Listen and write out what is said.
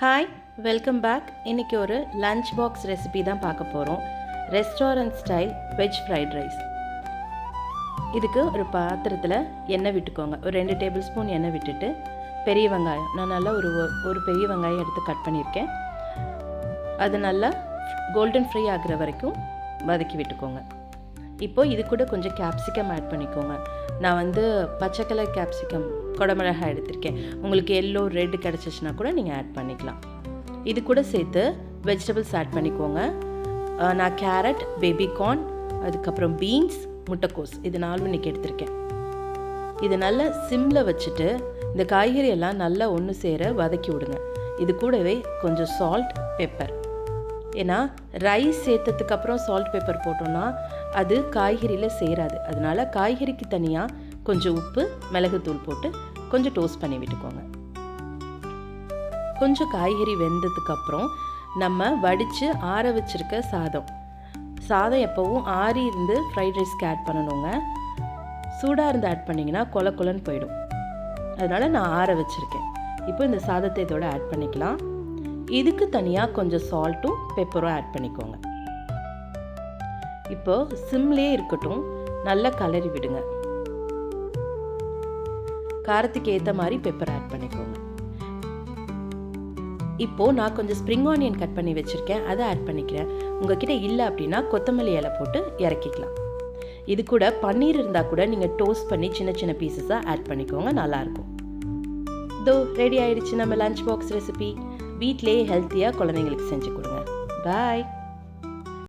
Hi, welcome back. இன்றைக்கி ஒரு lunch box recipe தான் பார்க்க போகிறோம். Restaurant style veg fried rice. இதுக்கு ஒரு பாத்திரத்தில் எண்ணெய் விட்டுக்கோங்க. ஒரு 2 டேபிள் ஸ்பூன் எண்ணெய் விட்டுட்டு பெரிய வெங்காயம், நான் நல்லா ஒரு பெரிய வெங்காயம் எடுத்து கட் பண்ணியிருக்கேன். அது நல்லா கோல்டன் ஃப்ரை ஆகிற வரைக்கும் வதக்கி விட்டுக்கோங்க. இப்போது இது கூட கொஞ்சம் கேப்சிகம் ஆட் பண்ணிக்கோங்க. நான் பச்சை கலர் கேப்சிகம் குடமிளகாய் எடுத்திருக்கேன். உங்களுக்கு எல்லோ ரெட் கிடச்சிச்சின்னா கூட நீங்கள் ஆட் பண்ணிக்கலாம். இது கூட சேர்த்து வெஜிடபிள்ஸ் ஆட் பண்ணிக்கோங்க. நான் கேரட், பேபிகார்ன், அதுக்கப்புறம் பீன்ஸ், முட்டைக்கோஸ், இது 4 இன்றைக்கி எடுத்திருக்கேன். இது நல்லா சிம்மில் வச்சுட்டு இந்த காய்கறி எல்லாம் நல்லா ஒன்று சேர வதக்கி விடுங்க. இது கூடவே கொஞ்சம் சால்ட், பெப்பர். ஏன்னா ரைஸ் சேர்த்ததுக்கப்புறம் சால்ட் பெப்பர் போட்டோன்னா அது காய்கறியில் சேராது. அதனால் காய்கறிக்கு தனியாக கொஞ்சம் உப்பு, மிளகுத்தூள் போட்டு கொஞ்சம் டோஸ்ட் பண்ணி விட்டுக்கோங்க. கொஞ்சம் காய்கறி வெந்ததுக்கப்புறம் நம்ம வடித்து ஆற வச்சுருக்க சாதம் எப்போவும் ஆறி இருந்து ஃப்ரைட் ரைஸ்க்கு ஆட் பண்ணணுங்க. சூடாக இருந்து ஆட் பண்ணிங்கன்னா கொல கொலன்னு போயிடும். அதனால் நான் ஆற வச்சுருக்கேன். இப்போ இந்த சாதத்தை இதோட ஆட் பண்ணிக்கலாம். இதுக்கு தனியாக கொஞ்சம் சால்ட்டும் பெப்பரும் ஆட் பண்ணிக்கோங்க. இப்போது சிம்லேயே இருக்கட்டும், நல்லா கலரி விடுங்க. காரத்துக்கு ஏற்ற மாதிரி பெப்பர் ஆட் பண்ணிக்கோங்க. இப்போது நான் கொஞ்சம் ஸ்ப்ரிங் ஆனியன் கட் பண்ணி வச்சுருக்கேன், அதை ஆட் பண்ணிக்கிறேன். உங்ககிட்ட இல்லை அப்படின்னா கொத்தமல்லி இலை போட்டு இறக்கிக்கலாம். இது கூட பன்னீர் இருந்தால் கூட நீங்கள் டோஸ்ட் பண்ணி சின்ன சின்ன பீசஸாக ஆட் பண்ணிக்கோங்க, நல்லாயிருக்கும். இதோ ரெடி ஆயிடுச்சு நம்ம லஞ்ச் பாக்ஸ் ரெசிபி. வீட்டிலேயே ஹெல்த்தியாக குழந்தைங்களுக்கு செஞ்சு கொடுங்க. பாய்.